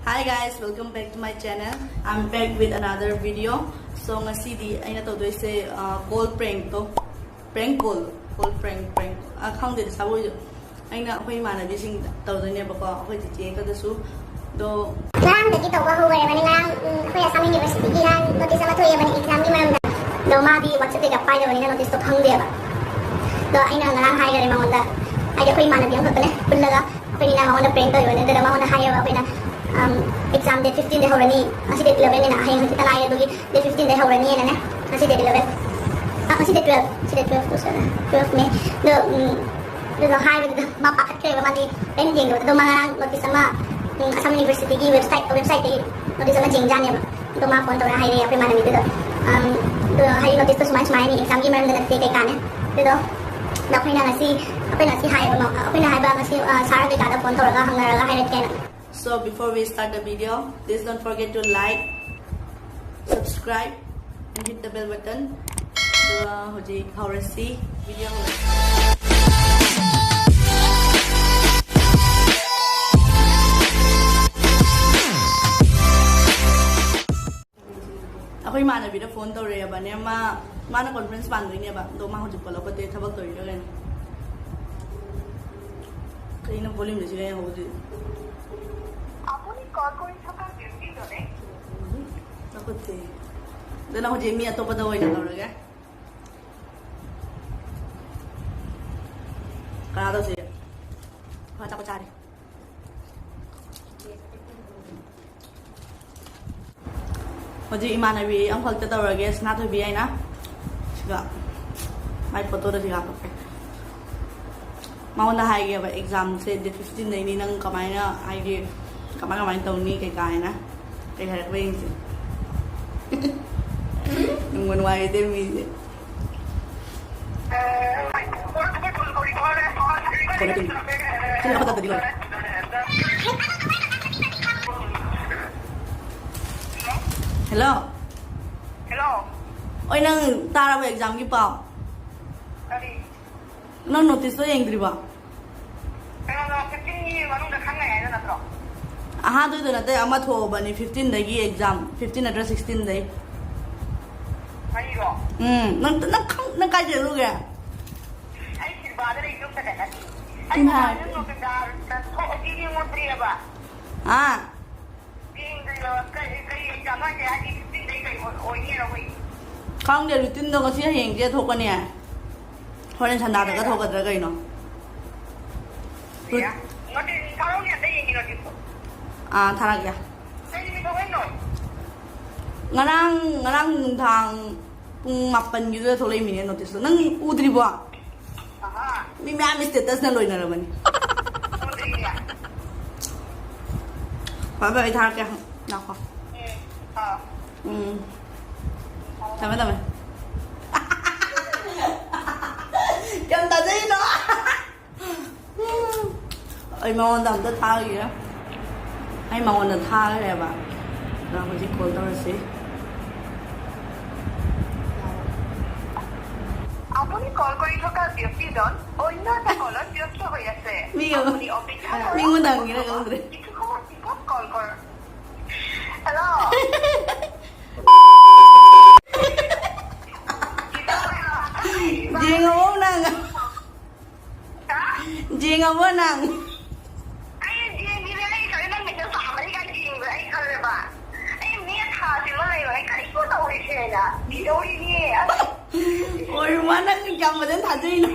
Hi guys, welcome back to my channel. I'm back with another video. So ngasi di aina to doise call prank to prank call prank khang de sa boy aina khoi mana bi sing to ne ba ko khoi ji ka da su do ngang de ki to ba ho re ba ni ngang khoi asam university ki ngang notice ma thoye ba ni exam ki maram da do ma bi whatsapp ga pai ba ni notice to khang de ba do aina ngang hai re ma onda ai de khoi mana bi ang ko ne pullaga khoi ni na ma onda prank to yo ne da ma onda hai ba khoi na exam date 15 de horani asi date 11 na hai hoti talai do date 15 de horani ne asi date 11 asi date 12 ko sana 12 me do hai do ma pakat kre ba mandi pending do mga notice ma asam university ki website e notice ma jing jane ba do ma phone to hai re apre mana mi do hai notice to smart mai ni exam ki maram da te kai kan do da phai na si apre na si hai ba apre na hai ba ma si sara de ka da phone to ra hang ra hai re kai. So before we start the video, please don't forget to like, subscribe, and hit the bell button. So hoji khawrasi video Ako mana bida phone to re ba ne mana conference ban ri ne ba do ma hoji pala pate thabak to ri ga ne kaina volume le sire hoji call ko isa ka beauty do ne nakuti dana ho jemi ato pa daw ina tawraga kana daw siya pata ko cari hoji imanabi ang phagta tawrage sna to bi ai na siga mai photo da siga pa mauna hai ge ba exam se date 15 dai ni nang kamai na ai ge kamay tao ni kay kaya na kay harap ba yung nung manuway din mi sino ako tatadi lang hello oy nang tara ba exam ki pa nang notice to yung driba aha do na te ama tho bani 15 dagi exam 15 address 16 dai ayo nang ka je lu ga ai si ba da ri tum ta na ai Ina. ma no ke dar ta tho ki ni mo tri ba ah ding ri lo kai exam ma ke ai 15 dai kai o ni ro wi khang de rutin do ngasi heng je thok ne horen chanda da ka thok da ga no ya ngati tharo ni dai ni no ti ah tharagya sai ni ko no ngarang thang pung mapan yu da tholai mi ne notice nang udri ba aha mi ma mi status na loi na ra bani so dai ya ba ba thar ka na ko ha tama chăm ta gì nó ai mà on đam ta tha gì á ai mà on tha cái này bà là một chiếc call tao xí আপনি call কৰি থকা ব্যক্তিজন অন্য এটা কলত ব্যস্ত হৈ আছে আপুনি অপেক্ষা কৰক mình muốn đằng gì đó không được কিছু সময় পিছত কল কৰক hello' gì ngon năng gì ngon năng ai gì đi về đây cái năng mìnhจะสามอะไรกันจริงเลยไอ้คนเลยป่ะไอ้เนี่ยขาดสิว่าอะไรไอ้ไอ้ก็ต้องให้เชื่อนะดีโดยเนี่ย ôi má năng chăm mà đến thật gì nó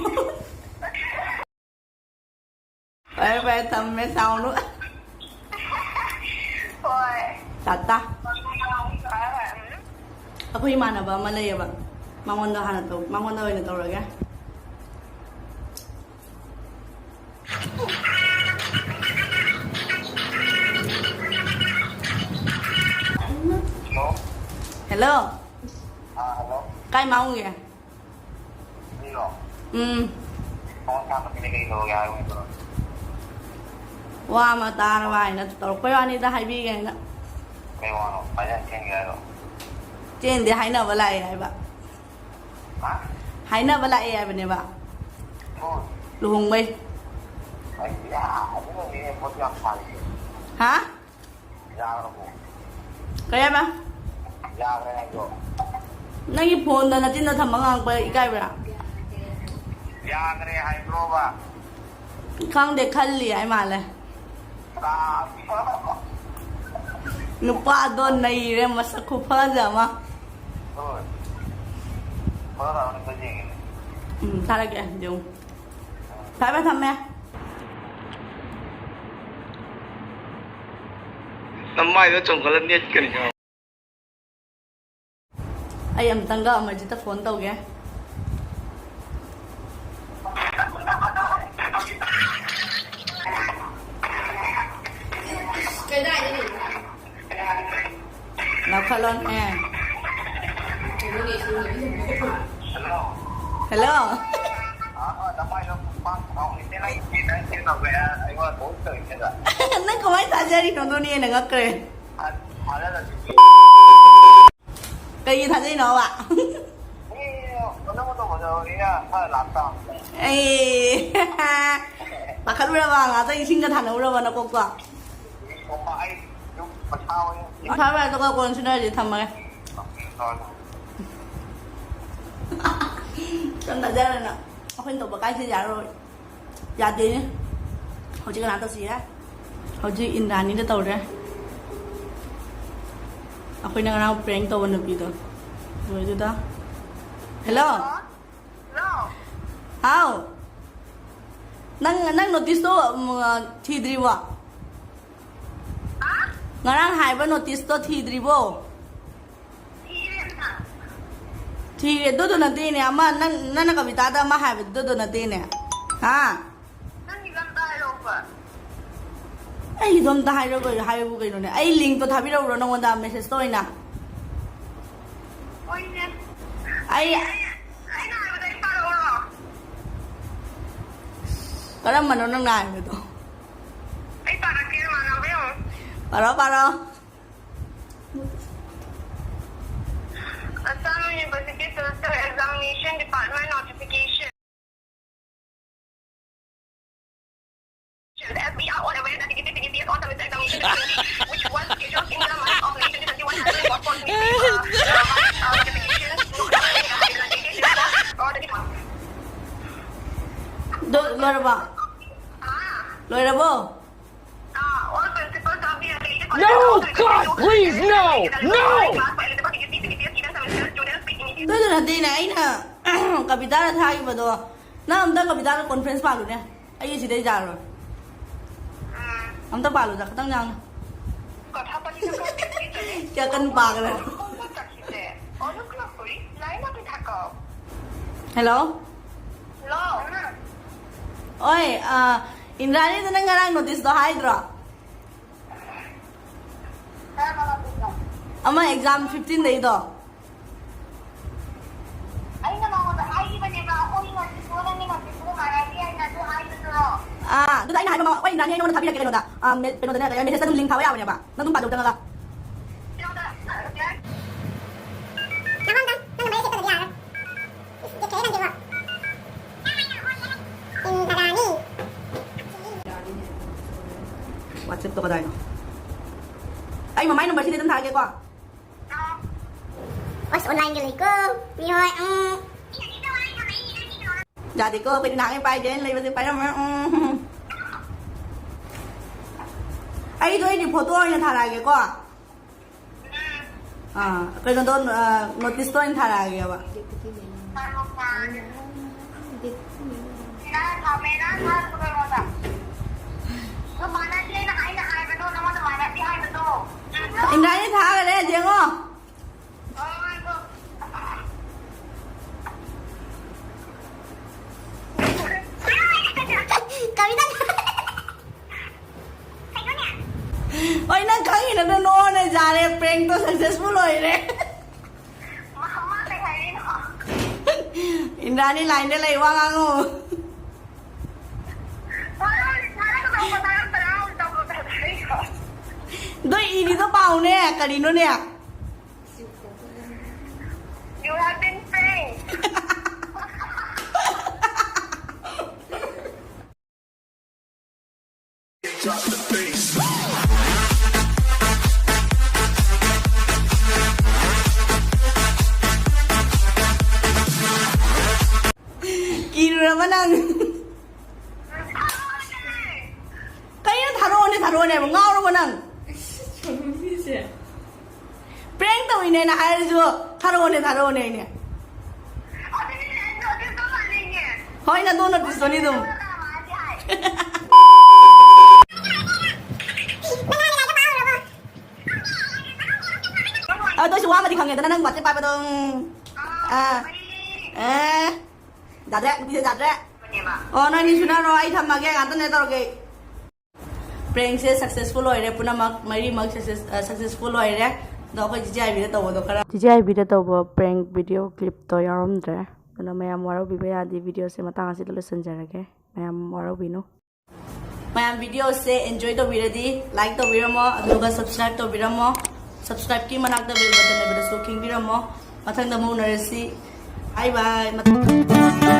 phải tầm mấy sau nữa โอ้ย thật ta aku gimana ba malay ba mangonda hana to mangonda wala to raga hello hello kai mau kìa đi rồi con sao mà cái này rồi rồi wa mà ta ra bài nó to quay anh ta hay bi cái nó cái nào phải là cái này rồi trên thì hay nào với lại ai bạn hả hay nào với lại ai bên này bạn thôi lu hùng bay ai ya aku mau ini mau yang kali hả Kaya ba? Nagi phone na natin na thamangang pa ikai ba? Khang de khalli ai ma le. Nupa don nai re masak khupa jama. Tharage jung. Thai ba tham me? Namai nó trông có lần nhiệt cái này. Ai em tăng ga mà chỉ ta phone tàu kìa. Cái này đi. Nào khai lon e. Hello. Nó không ai ta chơi đi nó tôi đi này ngất cười. Cái gì thật gì nó ạ? Ê, bà khát ra vàng à, tôi xin cái thằng đâu mà nó có quả. Phải vậy tôi có con xin đây để thầm mày. Chân thật ra là nè, khuyên tụi bà cái chơi giả rồi, giả tiền nhé. Hồi chỉ cần làm tao gì á, hồi chỉ in ra những cái tàu ra. Aku nak nak prank tau mana pergi tu. Boleh tu dah. Hello. Hello. How? Nang notice tu thi driwa. Ah? Ngarang hai ba notice tu thi dribo. Thi tu tu nanti ni ama nang kavita dah ama hai tu nanti ni. Ha? Nang ilang tayo ba? Ai dom ta hai rồi hai bu cái này. Ai link tu thabi rồi nang wanda message tu ina. Oi ne. Ai Ai na ba dai paro ro. Kalau mana nang nai tu. Ai para ke mana veo. Paro. Assam University Semester Examination Department notification. The FBI are all aware that the DPS on semester examination which was scheduled in the month of May 2021 has been postponed to notifications or the department. Lôi ra bao? Lôi ra bao? All principals of the affiliated No, God, please, no, no. Tôi là tin này nè, capital là thay mà đồ, nó ông ta capital là conference pa luôn nè, ai gì đây giờ rồi, ông ta pa luôn giờ tăng nhang, chưa cân bạc rồi. Hello. Oi, Indra ni tu nang ngarang notice tu hai dra. Ama exam 15 day tu. Tu tak ingat mama, oi Indra ni orang tapi lagi ada. Penonton ni, message tu link tahu ya, apa? Nanti pada utang lah. WhatsApp tu kadang. Ay, mamay number sini tentang qua. Ôi, online cái này cơ. Đi thôi. Dạ thì cô phải nặng em bay đến lấy vào bay đâu mà. Ay, tôi đi photo anh thả lại cái qua. Cái nó notice tôi anh thả lại cái ba. Anh đấy thả cái đấy gì không? Ôi nó căng gì nó nô này ra đây prank to successful rồi đấy. Indra ni line dia lai wang aku. Doi ini tu bau ni, kali ni. You have been pranked. Drop the bass. nang. Prank tau ini na hari jo. Tharo ne ini. Hoi na dono dis doni dum. Tôi xuống mà đi khẳng nhận nó đang bật trên bài dong. Đặt đấy, bây giờ đặt đấy. Nó đi xuống nó ai thầm mà cái ngắn này tao cái. Prank से successful हो रहे पुनः मरी मग successful हो रहे तो कोई चीज़ आई भी तो वो तो करा चीज़ आई भी तो वो prank video clip तो यार हम रहे पुनः मैं हमारा भी भाई आदि video से मत आगे तो लसन जा रहे मैं हमारा भी नो मैं video से enjoy तो भी रही like तो भी रमो लोग subscribe तो भी रमो subscribe की मनाक तो बेल बटन ने बड़ा सोकिंग भी रमो मथंग दमो नरसी bye bye